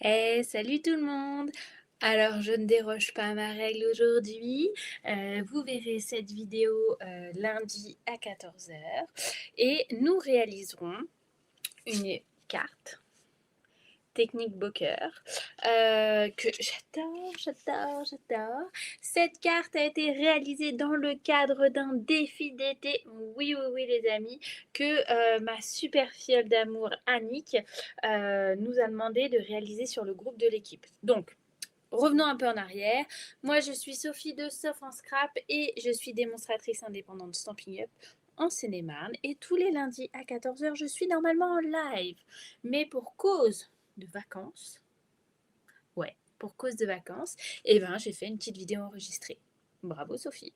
Salut tout le monde! Alors, je ne déroge pas à ma règle aujourd'hui. Vous verrez cette vidéo lundi à 14 heures et nous réaliserons une carte technique Booker que j'adore. Cette carte a été réalisée dans le cadre d'un défi d'été. Oui, oui, oui, les amis, que ma super fiole d'amour Annick nous a demandé de réaliser sur le groupe de l'équipe. Donc, revenons un peu en arrière. Moi, je suis Sophie de Sof en Scrap et je suis démonstratrice indépendante Stampin' Up en Seine-et-Marne. Et tous les lundis à 14 heures, je suis normalement en live. Mais pour cause de vacances, ouais, pour cause de vacances, eh ben, j'ai fait une petite vidéo enregistrée. Bravo Sophie.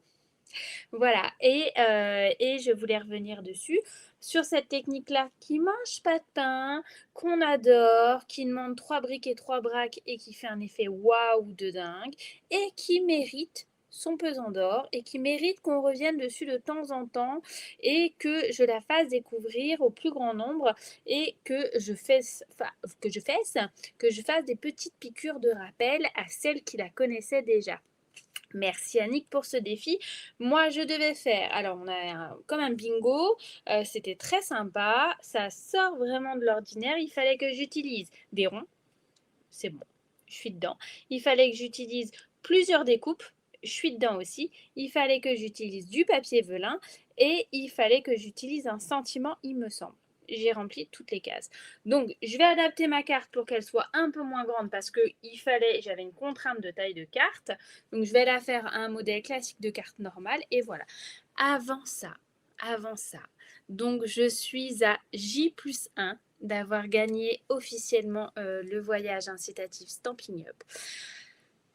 Voilà, et je voulais revenir dessus, sur cette technique-là qui mange pas de pain, qu'on adore, qui demande 3 briques et 3 braques et qui fait un effet waouh de dingue, et qui mérite son pesant d'or, et qui mérite qu'on revienne dessus de temps en temps, et que je la fasse découvrir au plus grand nombre, et que je fasse des petites piqûres de rappel à celles qui la connaissaient déjà. Merci Annick pour ce défi. Moi, je devais faire, alors on a comme un bingo, c'était très sympa, ça sort vraiment de l'ordinaire. Il fallait que j'utilise des ronds, c'est bon, je suis dedans. Il fallait que j'utilise plusieurs découpes, je suis dedans aussi. Il fallait que j'utilise du papier velin et il fallait que j'utilise un sentiment, il me semble. J'ai rempli toutes les cases. Donc, je vais adapter ma carte pour qu'elle soit un peu moins grande parce que j'avais une contrainte de taille de carte. Donc, je vais la faire à un modèle classique de carte normale et voilà. Avant ça, donc je suis à J+1 d'avoir gagné officiellement le voyage incitatif Stampin' Up.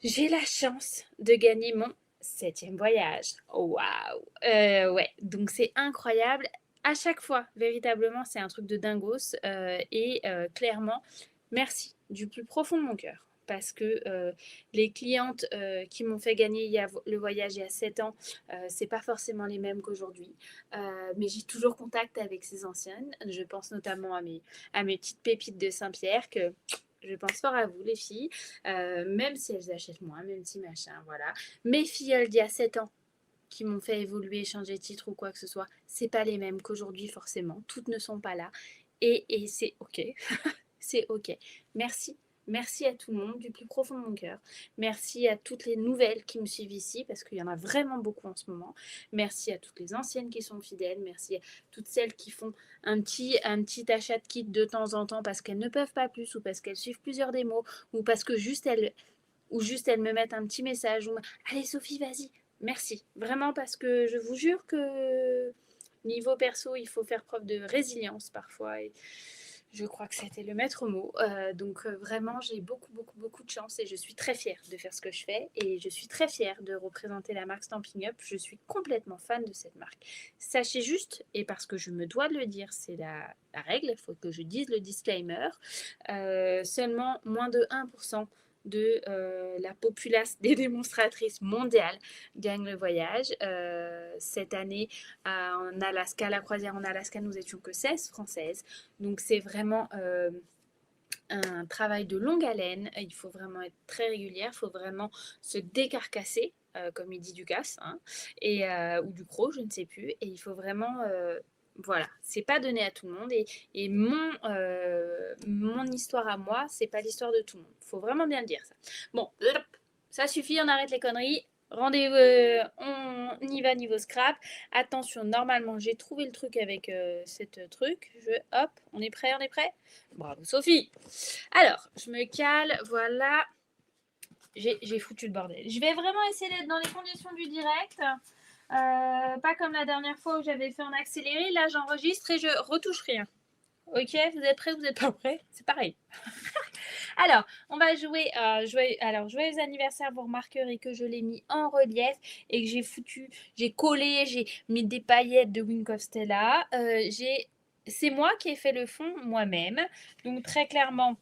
J'ai la chance de gagner mon 7e voyage. Waouh! Ouais, donc c'est incroyable. À chaque fois, véritablement, c'est un truc de dingos. Clairement, merci du plus profond de mon cœur. Parce que les clientes qui m'ont fait gagner le voyage il y a 7 ans, c'est pas forcément les mêmes qu'aujourd'hui. Mais j'ai toujours contact avec ces anciennes. Je pense notamment à mes petites pépites de Saint-Pierre que je pense fort à vous, les filles, même si elles achètent moins, même si machin, voilà. Mes filleules d'il y a 7 ans qui m'ont fait évoluer, changer de titre ou quoi que ce soit, c'est pas les mêmes qu'aujourd'hui, forcément. Toutes ne sont pas là. Et c'est OK. C'est OK. Merci. Merci à tout le monde du plus profond de mon cœur. Merci à toutes les nouvelles qui me suivent ici, parce qu'il y en a vraiment beaucoup en ce moment. Merci à toutes les anciennes qui sont fidèles. Merci à toutes celles qui font un petit achat de kit de temps en temps parce qu'elles ne peuvent pas plus ou parce qu'elles suivent plusieurs démos ou parce que juste elles me mettent un petit message ou allez Sophie, vas-y. Merci. Vraiment parce que je vous jure que niveau perso, il faut faire preuve de résilience parfois et je crois que c'était le maître mot. Vraiment, j'ai beaucoup de chance et je suis très fière de faire ce que je fais et je suis très fière de représenter la marque Stampin' Up. Je suis complètement fan de cette marque. Sachez juste, et parce que je me dois de le dire, c'est la règle, il faut que je dise le disclaimer, seulement moins de 1% de la populace des démonstratrices mondiales gagne le voyage. Cette année, en Alaska, à la croisière en Alaska, nous étions que 16 Françaises. Donc c'est vraiment un travail de longue haleine. Il faut vraiment être très régulière, il faut vraiment se décarcasser, comme il dit Ducasse, hein, ou Ducrot, je ne sais plus. Et il faut vraiment... voilà, c'est pas donné à tout le monde et mon histoire à moi, c'est pas l'histoire de tout le monde. Faut vraiment bien le dire ça. Bon, ça suffit, on arrête les conneries. Rendez-vous, on y va niveau scrap. Attention, normalement j'ai trouvé le truc avec cette truc. Hop, on est prêt, Bravo Sophie. Alors, je me cale, voilà. J'ai foutu le bordel. Je vais vraiment essayer d'être dans les conditions du direct. Pas comme la dernière fois où j'avais fait en accéléré. Là, j'enregistre et je retouche rien. Ok, vous êtes prêts, vous n'êtes pas prêts? C'est pareil. Alors, on va jouer. Joyeux anniversaire, vous remarquerez que je l'ai mis en relief et que j'ai collé, j'ai mis des paillettes de Wink of Stella. C'est moi qui ai fait le fond moi-même. Donc, très clairement,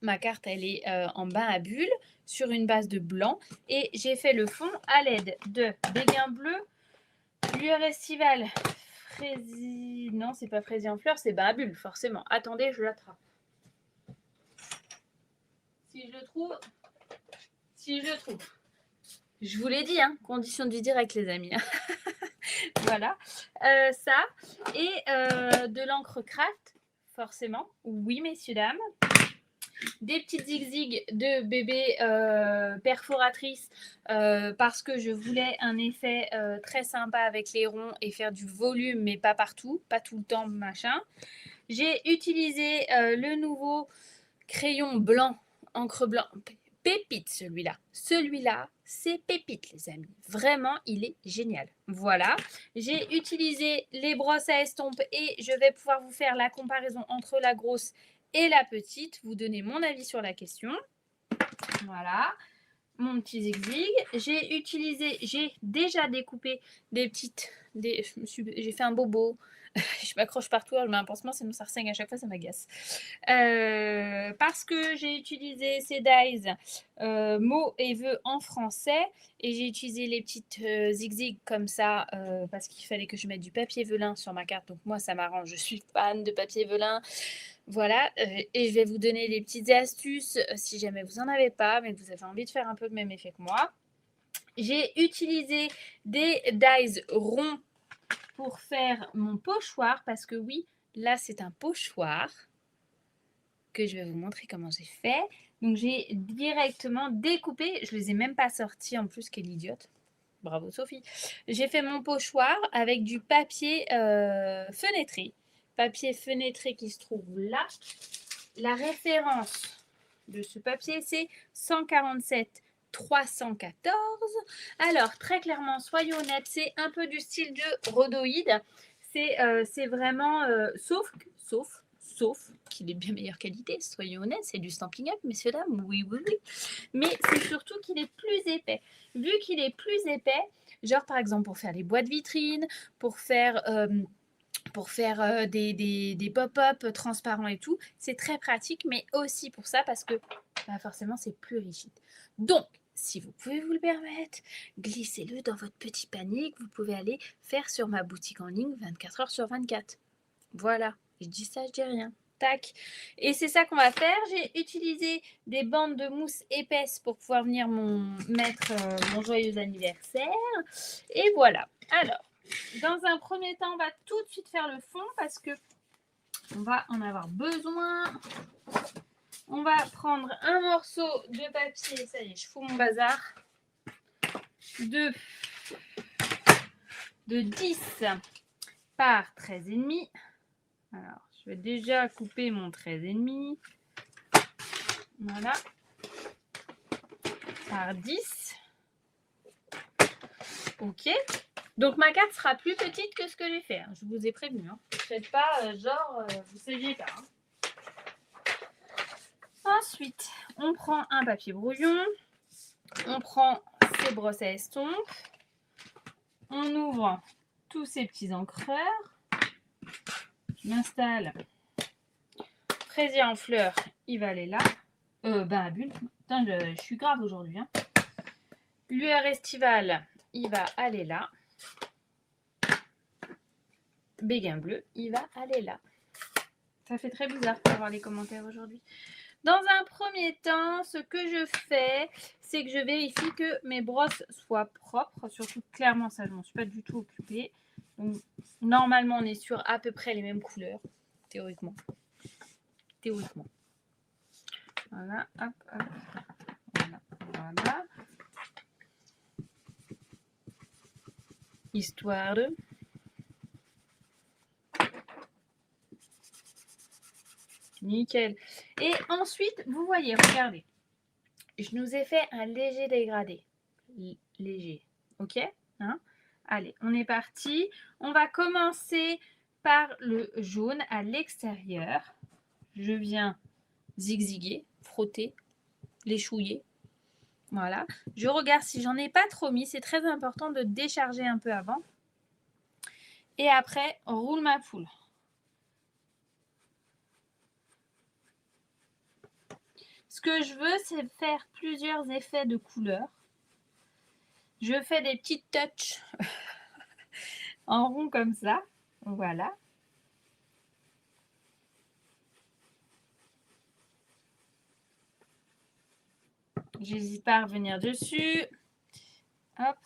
ma carte, elle est en bain à bulles sur une base de blanc. Et j'ai fait le fond à l'aide de béguin bleu, lueur estivale, fraisier... Non, c'est pas fraisier en fleurs, c'est bain à bulles, forcément. Attendez, je l'attrape. Si je le trouve. Si je le trouve. Je vous l'ai dit, hein, condition du direct, les amis. Voilà. Ça. Et de l'encre craft, forcément. Oui, messieurs, dames. Des petites zigzags de bébé perforatrices parce que je voulais un effet très sympa avec les ronds et faire du volume, mais pas partout, pas tout le temps, machin. J'ai utilisé le nouveau crayon blanc, encre blanc, pépite celui-là. Celui-là, c'est pépite, les amis. Vraiment, il est génial. Voilà. J'ai utilisé les brosses à estompe et je vais pouvoir vous faire la comparaison entre la grosse et la petite. Vous donner mon avis sur la question. Voilà. Mon petit zigzag. J'ai déjà découpé des petites... J'ai fait un bobo. Je m'accroche partout, je mets un pansement, sinon ça ressaigne à chaque fois, ça m'agace. Parce que j'ai utilisé ces dies mots et vœux en français et j'ai utilisé les petites zigzags comme ça parce qu'il fallait que je mette du papier velin sur ma carte. Donc moi, ça m'arrange, je suis fan de papier velin. Voilà, et je vais vous donner des petites astuces si jamais vous n'en avez pas, mais que vous avez envie de faire un peu le même effet que moi. J'ai utilisé des dies ronds pour faire mon pochoir parce que oui, là c'est un pochoir que je vais vous montrer comment j'ai fait. Donc j'ai directement découpé, je les ai même pas sortis en plus, quelle idiote. Bravo Sophie. J'ai fait mon pochoir avec du papier fenêtré. Papier fenêtré qui se trouve là. La référence de ce papier, c'est 147 314. Alors, très clairement, soyons honnêtes, c'est un peu du style de rhodoïde. C'est vraiment, sauf qu'il est bien meilleure qualité, soyons honnêtes, c'est du Stampin' Up, messieurs, dames, oui. Mais c'est surtout qu'il est plus épais. Vu qu'il est plus épais, genre par exemple pour faire les boîtes vitrines, pour faire des pop-up transparents et tout, c'est très pratique, mais aussi pour ça parce que bah forcément c'est plus rigide. Donc, si vous pouvez vous le permettre, glissez-le dans votre petit panier que vous pouvez aller faire sur ma boutique en ligne 24 heures sur 24. Voilà, je dis ça, je dis rien. Tac. Et c'est ça qu'on va faire. J'ai utilisé des bandes de mousse épaisse pour pouvoir venir mettre mon joyeux anniversaire. Et voilà. Alors, dans un premier temps, on va tout de suite faire le fond parce que on va en avoir besoin. On va prendre un morceau de papier. Ça y est, je fous mon bazar. De 10 par 13,5. Alors, je vais déjà couper mon 13,5. Voilà. Par 10. Ok. Donc, ma carte sera plus petite que ce que j'ai fait. Hein. Je vous ai prévenu. Hein. Faites pas genre, vous ne saviez pas. Hein. Ensuite, on prend un papier brouillon. On prend ses brosses à estompe. On ouvre tous ces petits encreurs. Je m'installe. Fraisier en fleurs, il va aller là. À bulle. Putain, je suis grave aujourd'hui. Hein. Lueur estivale, il va aller là. Béguin bleu, il va aller là. Ça fait très bizarre de voir les commentaires aujourd'hui. Dans un premier temps, ce que je fais, c'est que je vérifie que mes brosses soient propres. Surtout, clairement, ça, je ne m'en suis pas du tout occupée. Donc, normalement, on est sur à peu près les mêmes couleurs, théoriquement. Voilà, hop, hop. Voilà. Histoire de... Nickel. Et ensuite, vous voyez, regardez. Je nous ai fait un léger dégradé. Léger. Ok, hein? Allez, on est parti. On va commencer par le jaune à l'extérieur. Je viens zigzaguer, frotter, l'échouiller. Voilà. Je regarde si j'en ai pas trop mis. C'est très important de décharger un peu avant. Et après, on roule ma poule. Ce que je veux, c'est faire plusieurs effets de couleurs. Je fais des petites touches en rond comme ça. Voilà. J'hésite pas à revenir dessus. Hop.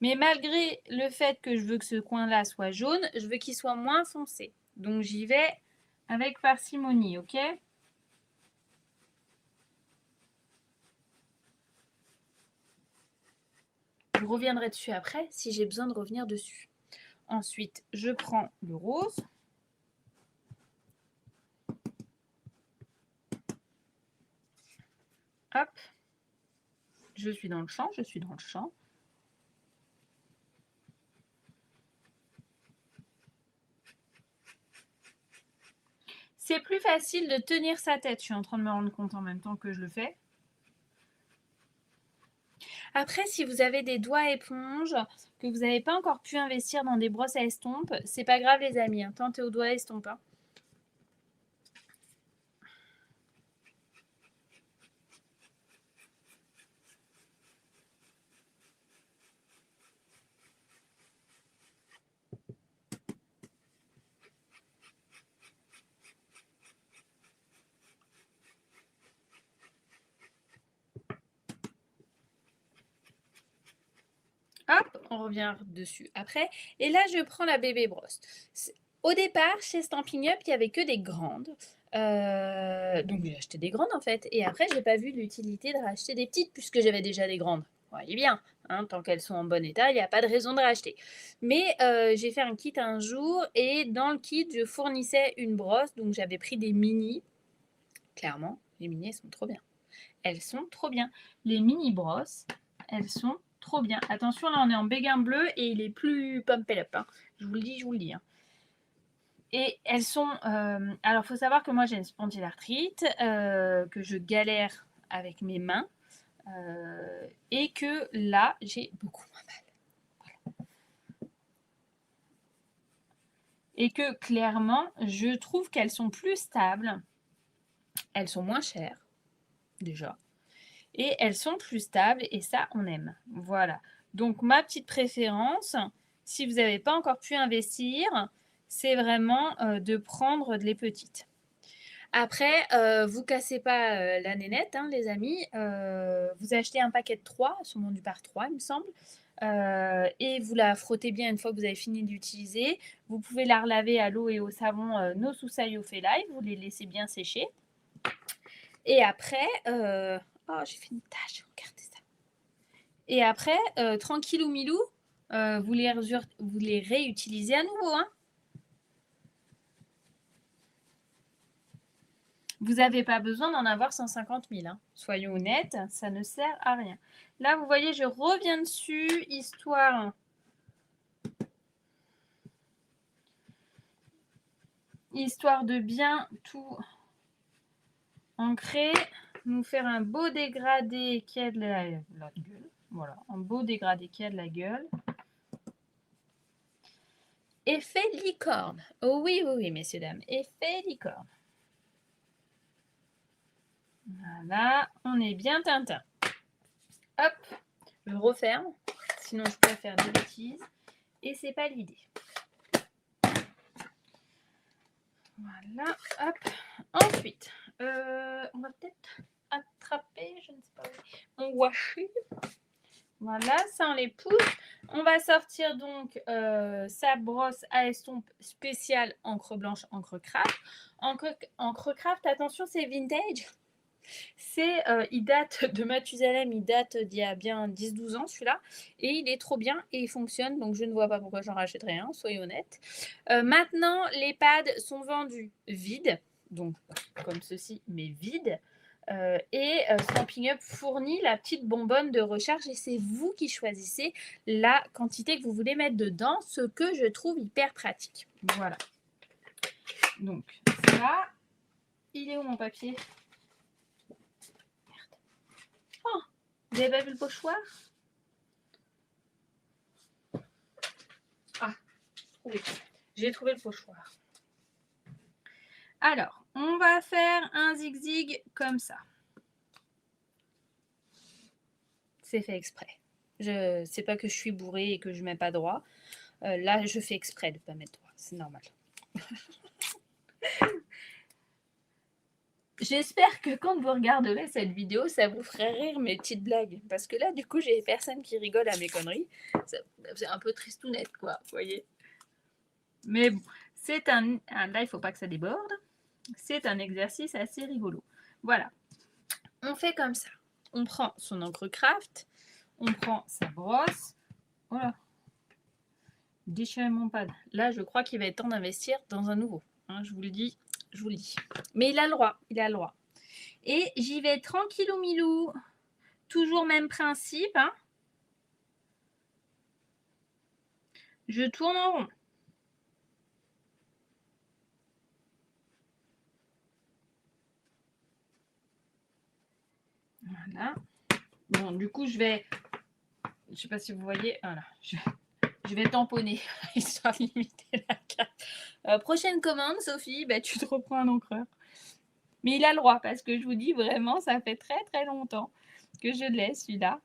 Mais malgré le fait que je veux que ce coin-là soit jaune, je veux qu'il soit moins foncé. Donc j'y vais avec parcimonie, ok? Je reviendrai dessus après si j'ai besoin de revenir dessus. Ensuite, je prends le rose. Hop. Je suis dans le champ, je suis dans le champ. C'est plus facile de tenir sa tête. Je suis en train de me rendre compte en même temps que je le fais. Après, si vous avez des doigts éponges, que vous n'avez pas encore pu investir dans des brosses à estompe, c'est pas grave les amis, hein. Tentez au doigt à estompe. Hein. Hop, on revient dessus après. Et là, je prends la bébé brosse. Au départ, chez Stampin' Up, il n'y avait que des grandes. Donc j'ai acheté des grandes en fait. Et après, j'ai pas vu l'utilité de racheter des petites puisque j'avais déjà des grandes. Vous voyez bien, hein, tant qu'elles sont en bon état, il n'y a pas de raison de racheter. Mais j'ai fait un kit un jour et dans le kit, je fournissais une brosse. Donc j'avais pris des mini. Clairement, les mini, elles sont trop bien. Elles sont trop bien. Les mini brosses, elles sont trop bien. Attention, là, on est en béguin bleu et il est plus pumpé up. Hein. Je vous le dis, je vous le dis. Hein. Et elles sont... alors, il faut savoir que moi, j'ai une spondylarthrite, que je galère avec mes mains. Et que là, j'ai beaucoup moins mal. Voilà. Et que clairement, je trouve qu'elles sont plus stables. Elles sont moins chères, déjà. Et elles sont plus stables et ça, on aime. Voilà. Donc, ma petite préférence, si vous n'avez pas encore pu investir, c'est vraiment de prendre les petites. Après, vous cassez pas la nénette, hein, les amis. Vous achetez un paquet de 3, sûrement du par 3, il me semble. Et vous la frottez bien une fois que vous avez fini d'utiliser. Vous pouvez la relaver à l'eau et au savon No Susai au Live. Vous les laissez bien sécher. Et après, oh, j'ai fait une tache, regardez ça. Et après, tranquillou milou, vous les réutilisez à nouveau. Hein. Vous n'avez pas besoin d'en avoir 150 000. Hein. Soyons honnêtes, ça ne sert à rien. Là, vous voyez, je reviens dessus, histoire de bien tout ancrer, nous faire un beau dégradé qui a de la gueule. Voilà, un beau dégradé qui a de la gueule. Effet licorne. Oh oui, oui, oui, messieurs, dames. Effet licorne. Voilà, on est bien tintin. Hop, je referme, sinon je peux faire des bêtises. Et c'est pas l'idée. Voilà, hop. Ensuite, on va peut-être attraper, je ne sais pas où, mon washi. Voilà, ça on les pousse. On va sortir donc sa brosse à estompe spéciale encre blanche, encre craft. Encre craft, attention, c'est vintage. Il date de Mathusalem, il date d'il y a bien 10-12 ans celui-là. Et il est trop bien et il fonctionne, donc je ne vois pas pourquoi j'en rachèterais un, soyez honnête. Maintenant, les pads sont vendus vides, donc comme ceci, mais vides. Stampin' Up fournit la petite bonbonne de recharge et c'est vous qui choisissez la quantité que vous voulez mettre dedans, ce que je trouve hyper pratique. Voilà. Donc ça, il est où mon papier ? Oh, vous n'avez pas vu le pochoir ? Ah, oui, j'ai trouvé le pochoir. Alors, on va faire un zigzag comme ça. C'est fait exprès. Je sais pas que je suis bourrée et que je ne mets pas droit. Là, je fais exprès de ne pas mettre droit. C'est normal. J'espère que quand vous regarderez cette vidéo, ça vous ferait rire mes petites blagues. Parce que là, du coup, j'ai personne qui rigole à mes conneries. C'est un peu tristounette, quoi, vous voyez. Mais bon, c'est là, il ne faut pas que ça déborde. C'est un exercice assez rigolo. Voilà. On fait comme ça. On prend son encre craft. On prend sa brosse. Voilà. Déchirez mon pad. Là, je crois qu'il va être temps d'investir dans un nouveau. Hein, je vous le dis. Je vous le dis. Mais il a le droit. Il a le droit. Et j'y vais tranquillou milou. Toujours même principe. Hein. Je tourne en rond. Voilà. Bon, du coup, je vais... Je ne sais pas si vous voyez. Voilà. Je vais tamponner, histoire de limiter la carte. Prochaine commande, Sophie, bah, tu te reprends un encreur. Mais il a le droit, parce que je vous dis vraiment, ça fait très très longtemps que je l'ai, celui-là.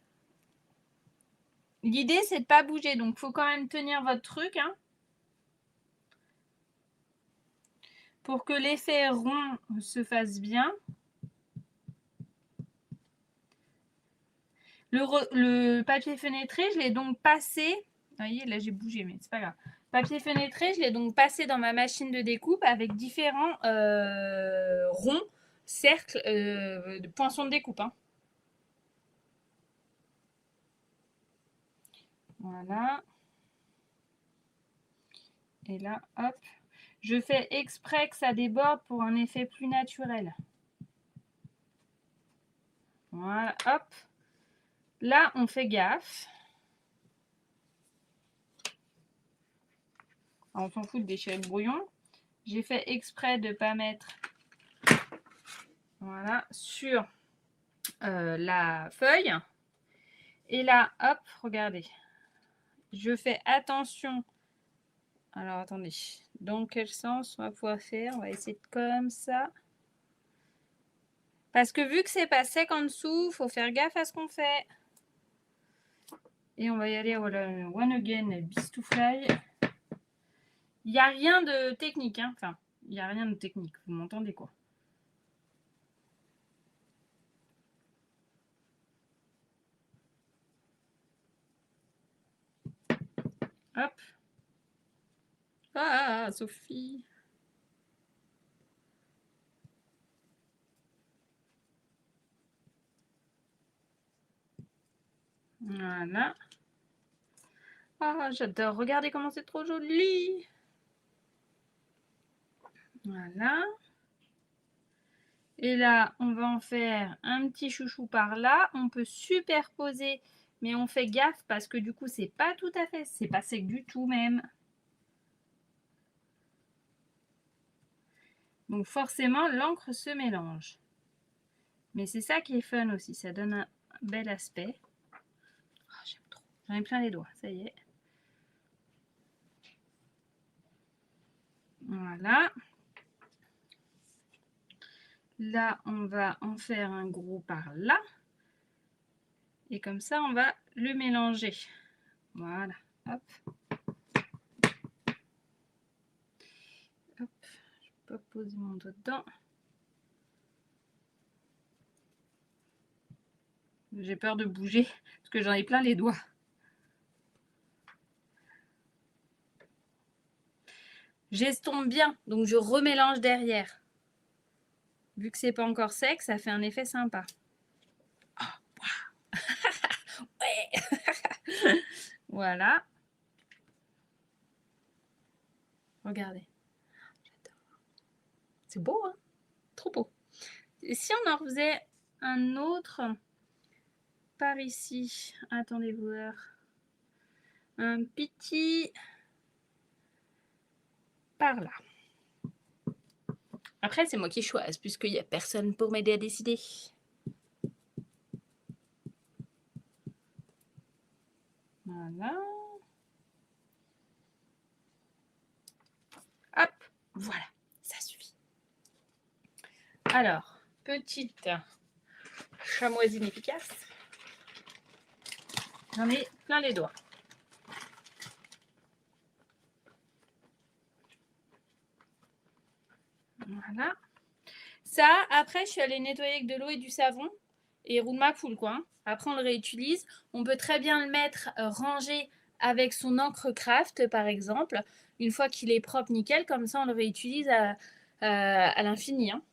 L'idée, c'est de ne pas bouger, donc il faut quand même tenir votre truc. Hein, pour que l'effet rond se fasse bien. Le papier fenêtré, je l'ai donc passé. Vous voyez, là j'ai bougé, mais c'est pas grave. Papier fenêtré, je l'ai donc passé dans ma machine de découpe avec différents ronds, cercles, de poinçons de découpe. Hein. Voilà. Et là, hop. Je fais exprès que ça déborde pour un effet plus naturel. Voilà, hop. Là, on fait gaffe. Alors, on s'en fout de déchirer le brouillon. J'ai fait exprès de ne pas mettre voilà, sur la feuille. Et là, hop, regardez. Je fais attention. Alors, attendez. Dans quel sens on va pouvoir faire? On va essayer de comme ça. Parce que vu que c'est pas sec en dessous, il faut faire gaffe à ce qu'on fait. Et on va y aller, voilà, one again, beast to fly. Il n'y a rien de technique, hein. Enfin, il n'y a rien de technique, vous m'entendez quoi. Hop. Ah, Sophie. Voilà. Ah, j'adore. Regardez comment c'est trop joli. Voilà. Et là, on va en faire un petit chouchou par là. On peut superposer, mais on fait gaffe parce que du coup, c'est pas tout à fait, c'est pas sec du tout même. Donc forcément, l'encre se mélange. Mais c'est ça qui est fun aussi, ça donne un bel aspect. Oh, j'aime trop. J'en ai plein les doigts, ça y est. Voilà. Là, on va en faire un gros par là. Et comme ça, on va le mélanger. Voilà. Hop. Hop. Je peux poser mon doigt dedans. J'ai peur de bouger parce que j'en ai plein les doigts. J'estompe bien, donc je remélange derrière. Vu que c'est pas encore sec, ça fait un effet sympa. Oh, wow. Ouais. Voilà. Regardez. C'est beau, hein? Trop beau. Et si on en faisait un autre par ici, attendez voir. Un petit par là. Après, c'est moi qui choisis, puisqu'il n'y a personne pour m'aider à décider. Voilà. Hop, voilà, ça suffit. Alors, petite chamoisine efficace. J'en ai plein les doigts. Voilà. Ça, après, je suis allée nettoyer avec de l'eau et du savon. Et roule ma poule, quoi. Après, on le réutilise. On peut très bien le mettre rangé avec son encre craft, par exemple. Une fois qu'il est propre, nickel. Comme ça, on le réutilise à l'infini. Hein.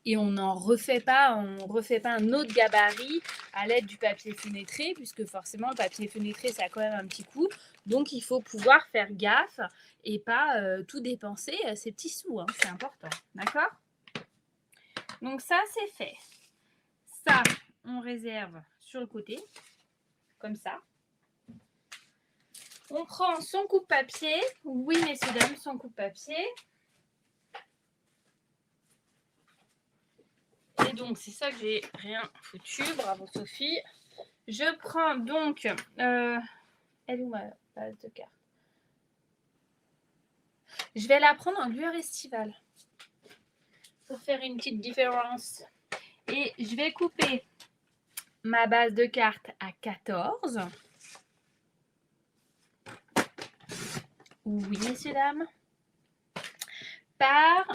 Et on n'en refait pas, on refait pas un autre gabarit à l'aide du papier fenêtré, puisque forcément, le papier fenêtré, ça a quand même un petit coût. Donc, il faut pouvoir faire gaffe et pas tout dépenser ces petits sous. Hein. C'est important. D'accord ? Donc, ça, c'est fait. Ça, on réserve sur le côté, comme ça. On prend son coupe-papier. Oui, messieurs, dames, son coupe-papier. Et donc, c'est ça que j'ai rien foutu. Bravo, Sophie. Je prends donc... elle est où ma base de carte? Je vais la prendre en lueur estivale. Pour faire une petite différence. Et je vais couper ma base de carte à 14. Oui, messieurs, dames. Par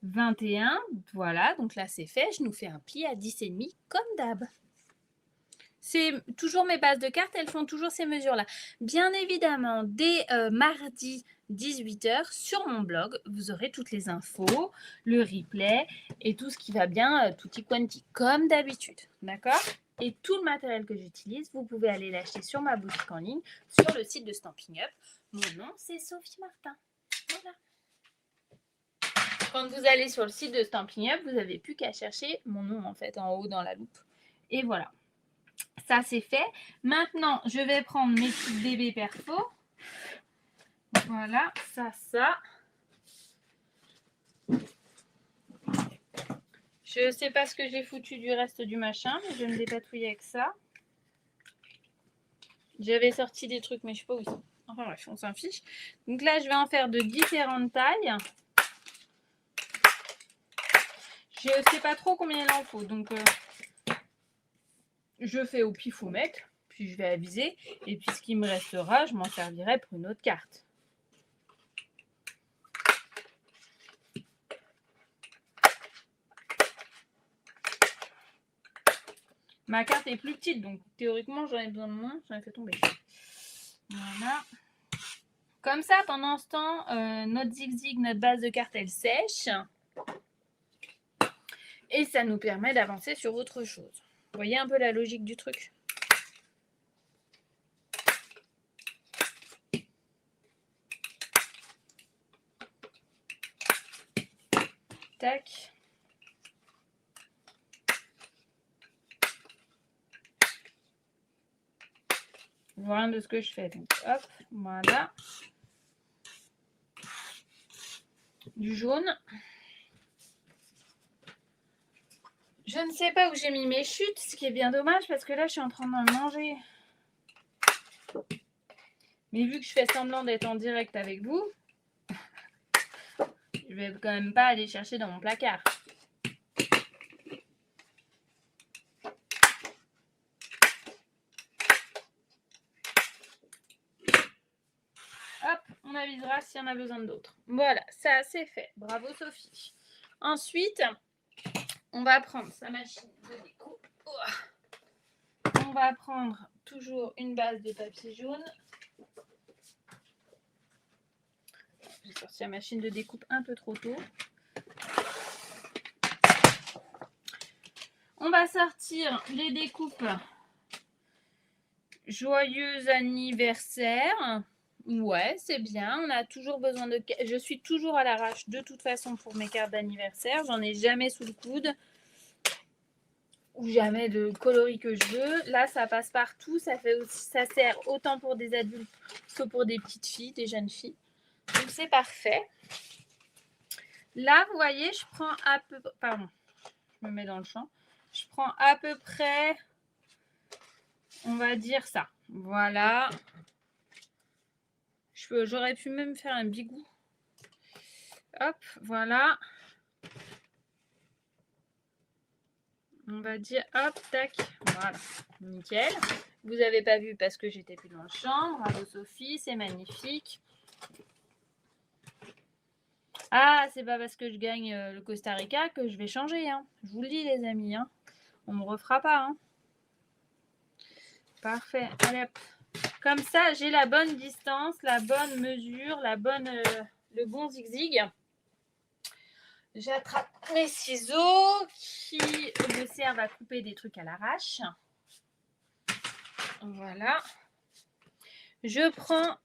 21. Voilà, donc là, c'est fait. Je nous fais un pli à 10,5 comme d'hab. C'est toujours mes bases de cartes, elles font toujours ces mesures-là. Bien évidemment, dès mardi 18h, sur mon blog, vous aurez toutes les infos, le replay et tout ce qui va bien, tutti quanti, comme d'habitude. D'accord ? Et tout le matériel que j'utilise, vous pouvez aller l'acheter sur ma boutique en ligne, sur le site de Stampin' Up. Mon nom, c'est Sophie Martin. Voilà. Quand vous allez sur le site de Stampin' Up, vous n'avez plus qu'à chercher mon nom, en fait, en haut dans la loupe. Et voilà. Ça, c'est fait. Maintenant, je vais prendre mes petites bébés perfo. Voilà, ça. Je sais pas ce que j'ai foutu du reste du machin, mais je vais me dépatouiller avec ça. J'avais sorti des trucs, mais je sais pas où ils sont. Enfin bref, on s'en fiche. Donc là, je vais en faire de différentes tailles. Je sais pas trop combien il en faut, donc je fais au pifomètre, puis je vais aviser. Et puis ce qui me restera, je m'en servirai pour une autre carte. Ma carte est plus petite, donc théoriquement, j'en ai besoin de moins. J'en ai fait tomber. Voilà. Comme ça, pendant ce temps, notre zigzag, notre base de carte, elle sèche. Et ça nous permet d'avancer sur autre chose. Vous voyez un peu la logique du truc ? Tac. Voilà de ce que je fais. Donc, hop, voilà. Du jaune. Je ne sais pas où j'ai mis mes chutes, ce qui est bien dommage parce que là, je suis en train d'en manger. Mais vu que je fais semblant d'être en direct avec vous, je vais quand même pas aller chercher dans mon placard. Hop, on avisera s'il y en a besoin d'autres. Voilà, ça c'est fait. Bravo Sophie. Ensuite, on va prendre sa machine de découpe. On va prendre toujours une base de papier jaune. J'ai sorti la machine de découpe un peu trop tôt. On va sortir les découpes joyeux anniversaire. Ouais, c'est bien. On a toujours besoin de... Je suis toujours à l'arrache de toute façon pour mes cartes d'anniversaire. J'en ai jamais sous le coude. Ou jamais de coloris que je veux. Là, ça passe partout. Ça sert autant pour des adultes que pour des petites filles, des jeunes filles. Donc, c'est parfait. Là, vous voyez, je prends à peu... Pardon, je me mets dans le champ. Je prends à peu près, on va dire ça. Voilà. J'aurais pu même faire un bigou. Hop, voilà. On va dire, hop, tac. Voilà, nickel. Vous n'avez pas vu parce que j'étais plus dans le champ. Bravo Sophie, c'est magnifique. Ah, c'est pas parce que je gagne le Costa Rica que je vais changer. Hein. Je vous le dis, les amis. Hein. On me refera pas. Hein. Parfait. Allez, hop. Comme ça, j'ai la bonne distance, la bonne mesure, le bon zigzag. J'attrape mes ciseaux qui me servent à couper des trucs à l'arrache. Voilà. Je prends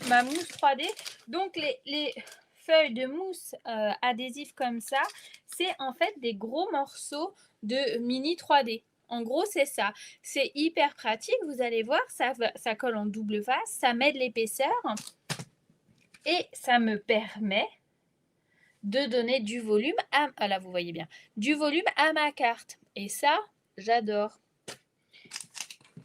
ma mousse 3D. Donc, les feuilles de mousse adhésive comme ça, c'est en fait des gros morceaux de mini 3D. En gros, c'est ça. C'est hyper pratique. Vous allez voir, ça colle en double face. Ça m'aide l'épaisseur. Et ça me permet de donner du volume à... Ah là, vous voyez bien. Du volume à ma carte. Et ça, j'adore.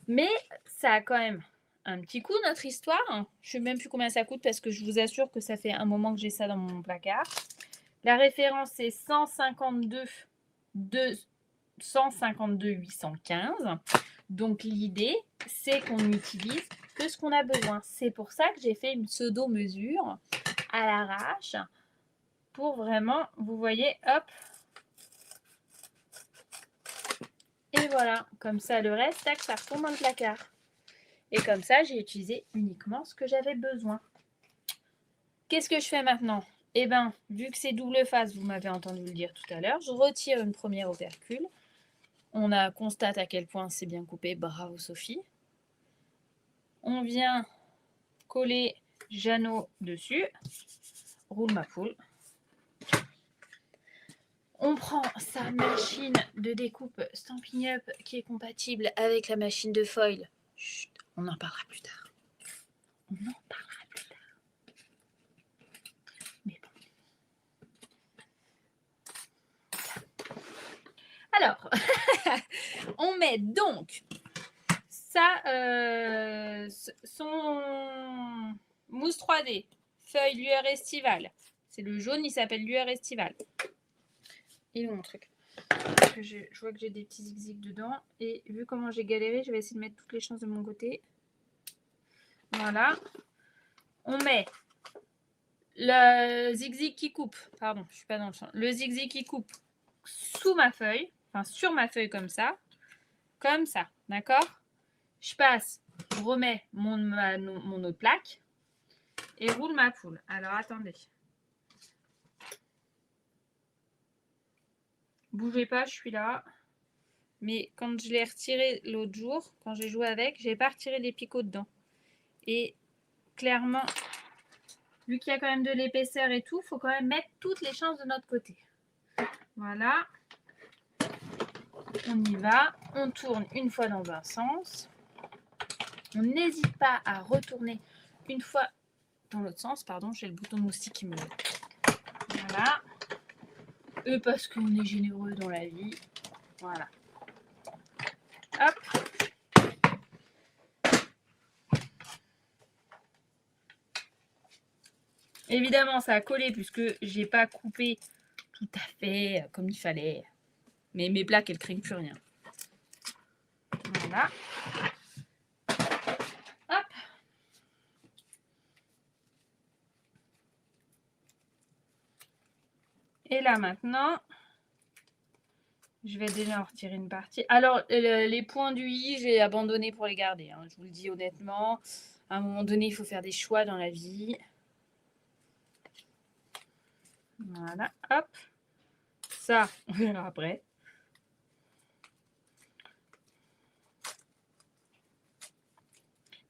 Mais ça a quand même un petit coup, notre histoire. Je ne sais même plus combien ça coûte parce que je vous assure que ça fait un moment que j'ai ça dans mon placard. La référence, c'est 152 815. Donc, l'idée, c'est qu'on n'utilise que ce qu'on a besoin. C'est pour ça que j'ai fait une pseudo-mesure à l'arrache pour vraiment, vous voyez, hop. Et voilà, comme ça, le reste, tac, ça retombe dans le placard. Et comme ça, j'ai utilisé uniquement ce que j'avais besoin. Qu'est-ce que je fais maintenant? Eh bien, vu que c'est double face, vous m'avez entendu le dire tout à l'heure, je retire une première opercule. Constate à quel point c'est bien coupé. Bravo Sophie. On vient coller Jeannot dessus. Roule ma poule. On prend sa machine de découpe Stampin' Up qui est compatible avec la machine de foil. Chut, on en parlera plus tard. On en parlera plus tard. Mais bon. Alors, on met donc son mousse 3D, feuille lueur estivale. C'est le jaune, il s'appelle lueur estivale. Il est où mon truc? Je vois que j'ai des petits zigzags dedans. Et vu comment j'ai galéré, je vais essayer de mettre toutes les chances de mon côté. Voilà. On met le zigzag qui coupe. Pardon, je suis pas dans le champ. Le zigzag qui coupe sous ma feuille. Enfin, sur ma feuille comme ça. Comme ça. D'accord? Je passe, je remets mon autre plaque et roule ma poule. Alors, attendez. Bougez pas, je suis là. Mais quand je l'ai retiré l'autre jour, quand j'ai joué avec, j'ai pas retiré les picots dedans. Et clairement, vu qu'il y a quand même de l'épaisseur et tout, il faut quand même mettre toutes les chances de notre côté. Voilà. On y va. On tourne une fois dans un sens. On n'hésite pas à retourner une fois dans l'autre sens. Pardon, j'ai le bouton de moustique qui me... Voilà. Parce qu'on est généreux dans la vie. Voilà. Hop. Évidemment, ça a collé puisque j'ai pas coupé tout à fait comme il fallait. Mais mes plaques, elles craignent plus rien. Voilà. Hop. Et là, maintenant, je vais déjà en retirer une partie. Alors, les points du i, j'ai abandonné pour les garder. Hein. Je vous le dis honnêtement. À un moment donné, il faut faire des choix dans la vie. Voilà, hop. Ça, on verra après.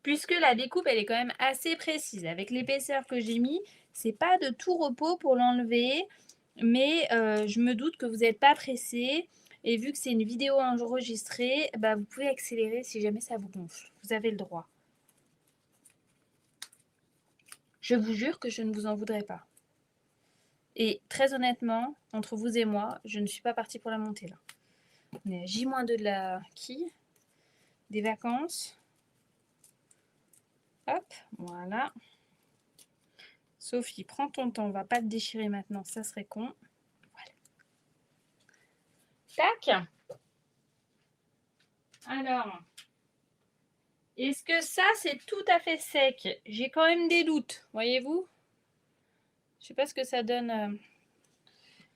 Puisque la découpe, elle est quand même assez précise. Avec l'épaisseur que j'ai mis, c'est pas de tout repos pour l'enlever. Mais je me doute que vous n'êtes pas pressé. Et vu que c'est une vidéo enregistrée, bah, vous pouvez accélérer si jamais ça vous gonfle. Vous avez le droit. Je vous jure que je ne vous en voudrais pas. Et très honnêtement, entre vous et moi, je ne suis pas partie pour la montée là. On est à J-2 de la quille, des vacances. Hop, voilà. Sophie, prends ton temps, on va pas te déchirer maintenant, ça serait con. Voilà. Tac. Alors, est-ce que ça, c'est tout à fait sec? J'ai quand même des doutes, voyez-vous? Je sais pas ce que ça donne.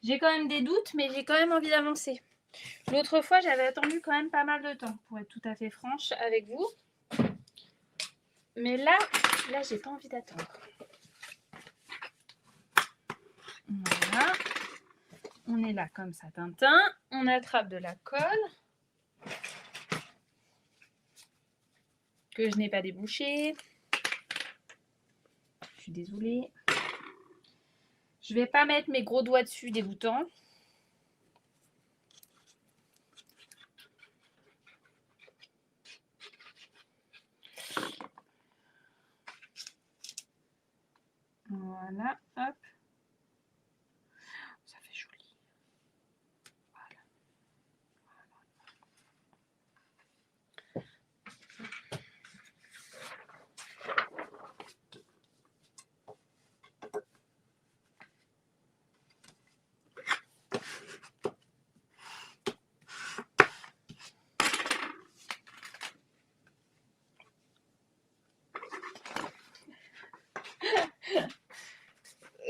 J'ai quand même des doutes, mais j'ai quand même envie d'avancer. L'autre fois, j'avais attendu quand même pas mal de temps, pour être tout à fait franche avec vous. Mais là, j'ai pas envie d'attendre. Voilà. On est là comme ça, Tintin. On attrape de la colle que je n'ai pas débouchée. Je suis désolée. Je vais pas mettre mes gros doigts dessus, dégoûtant. Voilà, hop. Ça fait joli. Voilà.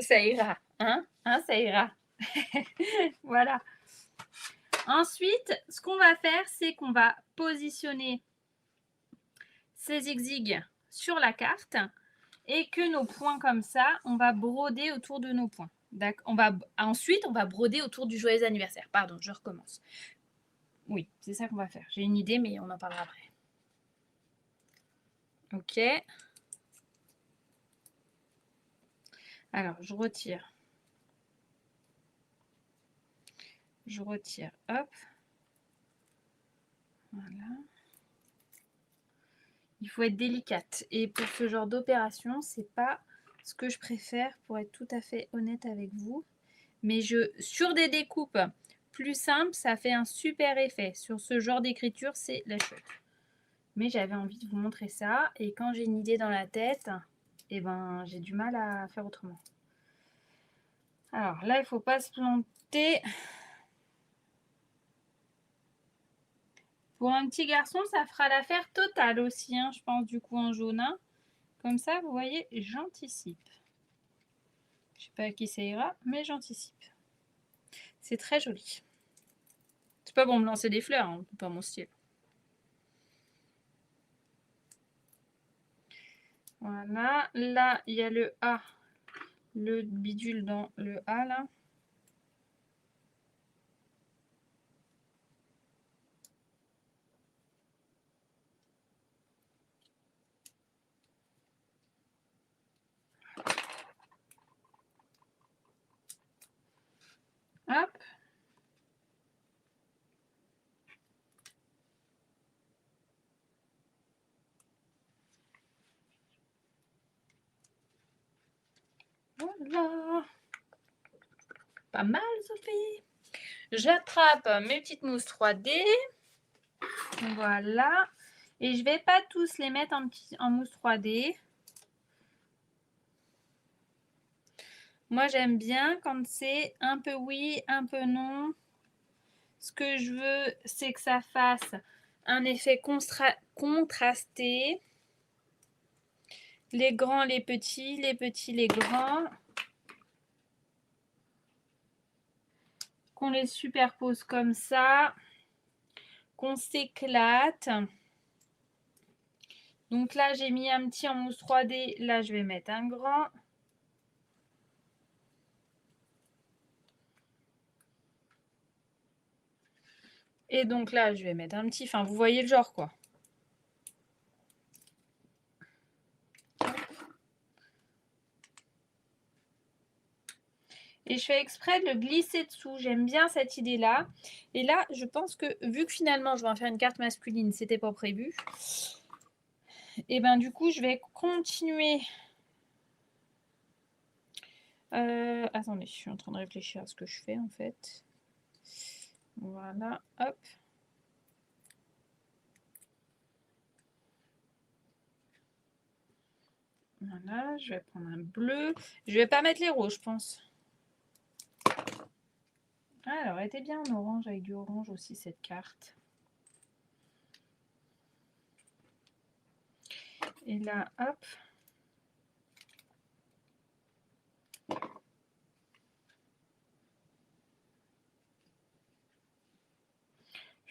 Ça ira, hein, ça ira. Voilà. Ensuite, ce qu'on va faire, c'est qu'on va positionner ces zigzags sur la carte et que nos points comme ça, on va broder autour de nos points. Ensuite, on va broder autour du joyeux anniversaire. Pardon, je recommence. Oui, c'est ça qu'on va faire. J'ai une idée, mais on en parlera après. Ok. Alors, je retire. Je retire. Hop. Voilà. Il faut être délicate. Et pour ce genre d'opération, c'est pas ce que je préfère, pour être tout à fait honnête avec vous. Mais sur des découpes plus simples, ça fait un super effet. Sur ce genre d'écriture, c'est la chute. Mais j'avais envie de vous montrer ça. Et quand j'ai une idée dans la tête, eh ben, j'ai du mal à faire autrement. Alors là, il ne faut pas se planter. Pour un petit garçon, ça fera l'affaire totale aussi, hein, je pense, du coup, en jaune. Hein. Comme ça, vous voyez, j'anticipe. Je ne sais pas à qui ça ira, mais j'anticipe. C'est très joli. C'est pas bon me lancer des fleurs, hein, c'est pas mon style. Voilà, là, il y a le A, le bidule dans le A, là. Hop. Voilà. Pas mal, Sophie. J'attrape mes petites mousses 3D. Voilà. Et je vais pas tous les mettre en mousse 3D. Moi, j'aime bien quand c'est un peu oui, un peu non. Ce que je veux, c'est que ça fasse un effet contrasté. Les grands, les petits, les grands. Qu'on les superpose comme ça. Qu'on s'éclate. Donc là, j'ai mis un petit en mousse 3D. Là, je vais mettre un grand. Et donc là, je vais mettre un petit. Enfin, vous voyez le genre, quoi. Et je fais exprès de le glisser dessous. J'aime bien cette idée-là. Et là, je pense que, vu que finalement, je vais en faire une carte masculine, c'était pas prévu. Et ben du coup, je vais continuer. Attendez, je suis en train de réfléchir à ce que je fais, en fait. Voilà, hop. Voilà, je vais prendre un bleu. Je vais pas mettre les rouges, je pense. Ah, elle aurait été bien en orange, avec du orange aussi, cette carte. Et là, hop.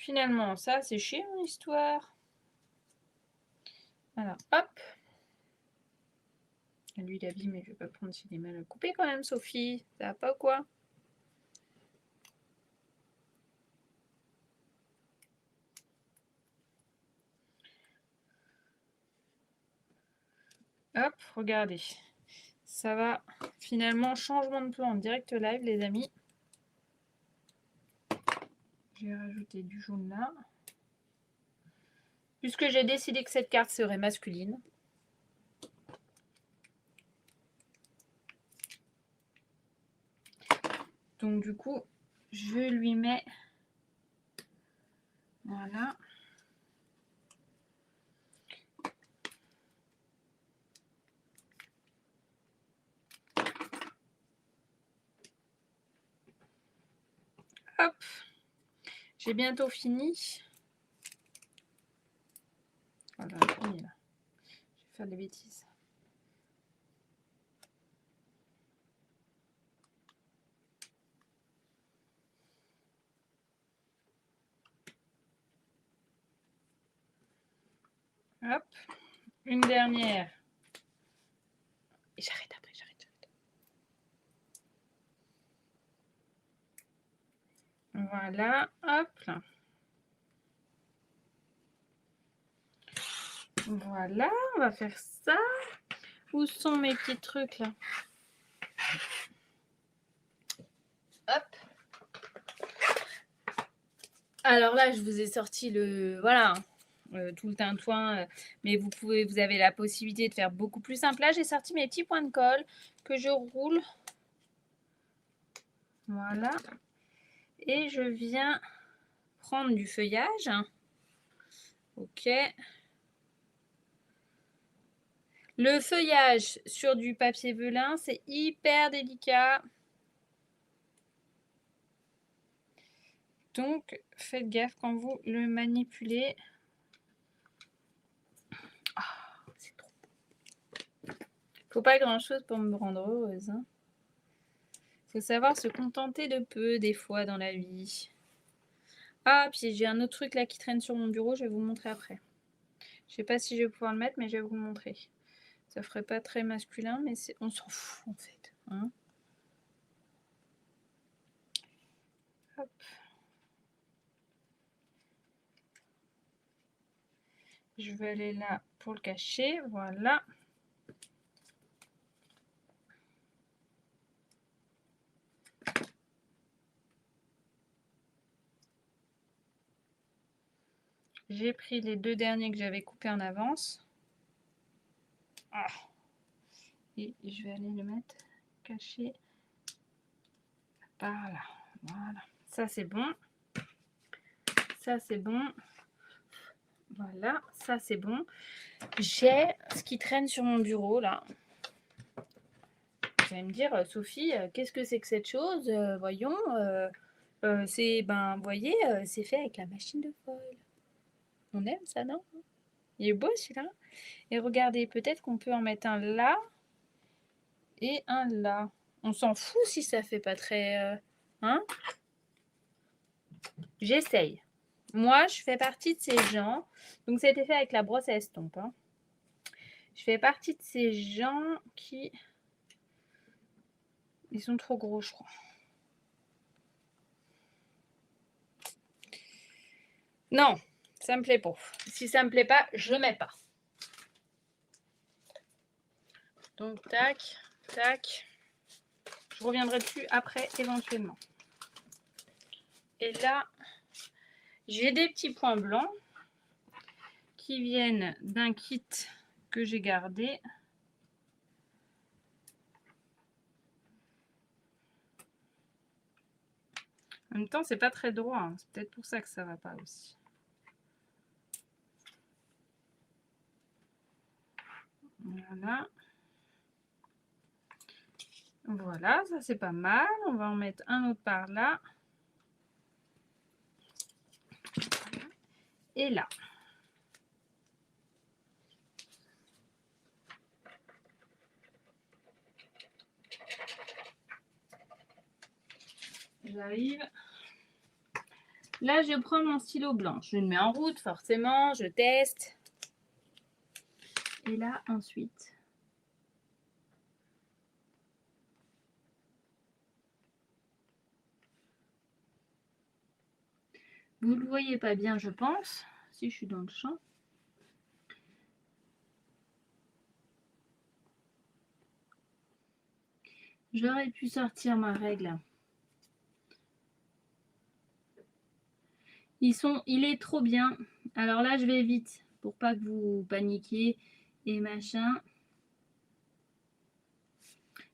finalement, ça, c'est chier mon histoire. Alors, hop. Lui, il a vie, mais je vais pas prendre s'il est mal à couper quand même, Sophie. Ça va pas ou quoi? Hop, regardez. Ça va. Finalement, changement de plan en direct live, les amis. Je vais rajouter du jaune là. Puisque j'ai décidé que cette carte serait masculine. Donc du coup, je lui mets... Voilà. Hop. J'ai bientôt fini. Voilà, là. Je vais faire des bêtises. Hop. Une dernière. Et j'arrête après, j'arrête. Voilà, hop là. Voilà, on va faire ça. Où sont mes petits trucs là? Hop. Alors là, je vous ai sorti le... Voilà, tout le tintouin. Mais vous avez la possibilité de faire beaucoup plus simple. Là, j'ai sorti mes petits points de colle que je roule. Voilà. Et je viens prendre du feuillage. Ok. Le feuillage sur du papier velin, c'est hyper délicat. Donc, faites gaffe quand vous le manipulez. Oh, c'est trop beau. Faut pas grand-chose pour me rendre heureuse. Hein. Faut savoir se contenter de peu des fois dans la vie. Ah, puis j'ai un autre truc là qui traîne sur mon bureau, je vais vous le montrer après. Je sais pas si je vais pouvoir le mettre, mais je vais vous le montrer. Ça ferait pas très masculin, mais on s'en fout en fait. Hein. Hop. Je vais aller là pour le cacher, voilà. J'ai pris les deux derniers que j'avais coupés en avance. Ah. Et je vais aller le mettre caché par là. Voilà. Ça, c'est bon. Ça, c'est bon. Voilà. Ça, c'est bon. J'ai ce qui traîne sur mon bureau, là. Vous allez me dire, Sophie, qu'est-ce que c'est que cette chose? Voyons. C'est, ben, vous voyez, c'est fait avec la machine de foil. On aime ça, non? Il est beau, celui-là. Et regardez, peut-être qu'on peut en mettre un là et un là. On s'en fout si ça fait pas très... hein? J'essaye. Moi, je fais partie de ces gens. Donc, c'était fait avec la brosse à estompe. Hein. Je fais partie de ces gens qui... Ils sont trop gros, je crois. Non, ça me plaît pas. Si ça me plaît pas, je mets pas. Donc, tac, tac. Je reviendrai dessus après, éventuellement. Et là, j'ai des petits points blancs qui viennent d'un kit que j'ai gardé. En même temps, c'est pas très droit. Hein. C'est peut-être pour ça que ça va pas aussi. Voilà. Voilà, ça c'est pas mal. On va en mettre un autre par là. Et là. J'arrive. Là, je prends mon stylo blanc. Je le mets en route, forcément. Je teste. Et là, ensuite... Vous ne le voyez pas bien, je pense, si je suis dans le champ. J'aurais pu sortir ma règle. Il est trop bien. Alors là, je vais vite pour pas que vous paniquiez et machin.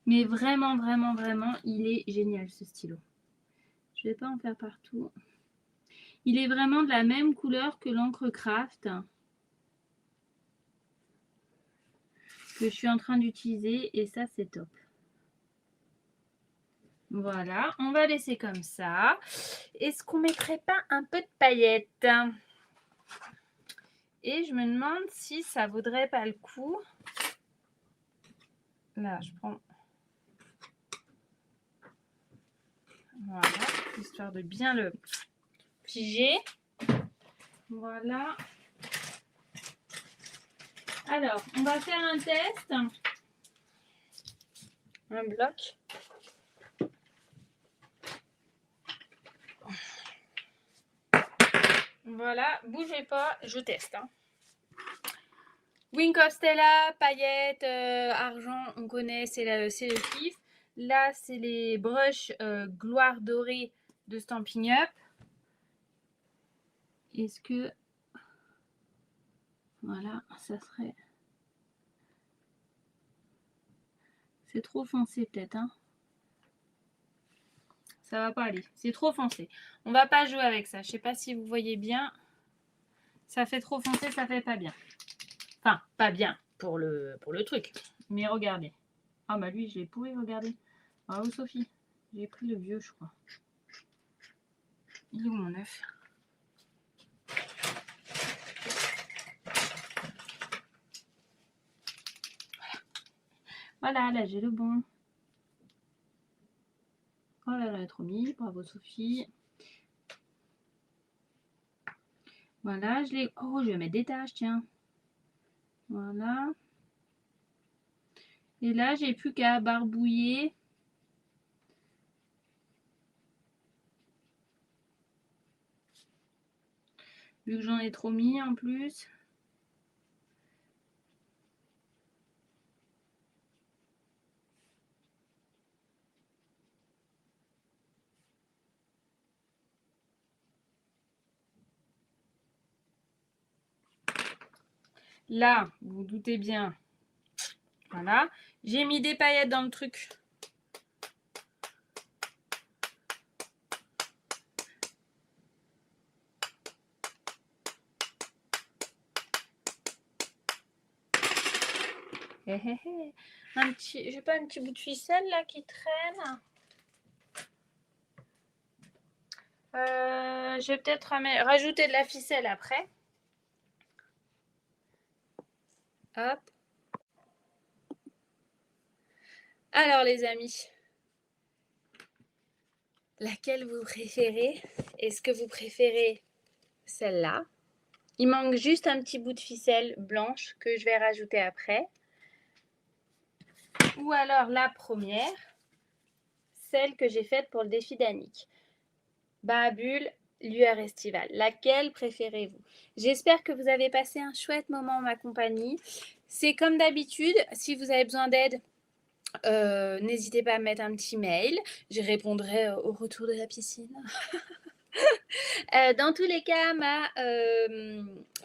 Mais vraiment, vraiment, vraiment, il est génial ce stylo. Je vais pas en faire partout. Il est vraiment de la même couleur que l'encre Craft que je suis en train d'utiliser et ça, c'est top. Voilà, on va laisser comme ça. Est-ce qu'on mettrait pas un peu de paillettes? Et je me demande si ça vaudrait pas le coup. Là, je prends... Voilà, histoire de bien le figer. Voilà. Alors, on va faire un test. Un bloc. Voilà, bougez pas, je teste. Wink of Stella, paillettes, argent, on connaît, c'est le kiff. Là, c'est les brushes gloire dorée de Stampin' Up. Est-ce que... Voilà, ça serait... C'est trop foncé peut-être, hein. Ça va pas aller, c'est trop foncé. On va pas jouer avec ça, je sais pas si vous voyez bien. Ça fait trop foncé, ça fait pas bien. Enfin, pas bien pour le truc. Mais regardez. Ah bah lui, je l'ai pourri, regardez. Bravo Sophie. J'ai pris le vieux, je crois. Il est où mon œuf? Voilà, là j'ai le bon. Oh là là, trop mis. Bravo Sophie. Voilà, je l'ai... Oh, je vais mettre des taches, tiens. Voilà. Et là, j'ai plus qu'à barbouiller. Vu que j'en ai trop mis en plus. Là, vous vous doutez bien. Voilà. J'ai mis des paillettes dans le truc. J'ai pas un petit bout de ficelle là qui traîne. Je vais peut-être rajouter de la ficelle après. Hop. Alors les amis, laquelle vous préférez? Est-ce que vous préférez celle-là? Il manque juste un petit bout de ficelle blanche que je vais rajouter après. Ou alors la première, celle que j'ai faite pour le défi d'Annick. Bain à bulles, lueur estivale. Laquelle préférez-vous? J'espère que vous avez passé un chouette moment en ma compagnie. C'est comme d'habitude, si vous avez besoin d'aide, n'hésitez pas à mettre un petit mail. Je répondrai au retour de la piscine. Dans tous les cas, ma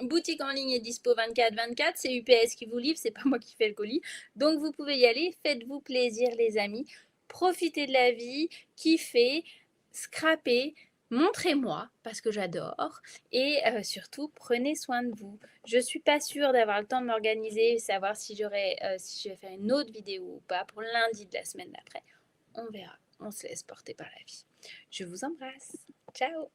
boutique en ligne est dispo 24/24. C'est UPS qui vous livre, c'est pas moi qui fais le colis. Donc vous pouvez y aller, faites-vous plaisir les amis. Profitez de la vie, kiffez, scrapez, montrez-moi parce que j'adore. Et surtout, prenez soin de vous. Je suis pas sûre d'avoir le temps de m'organiser, savoir si je vais faire une autre vidéo ou pas pour lundi de la semaine d'après. On verra. On se laisse porter par la vie. Je vous embrasse. Ciao.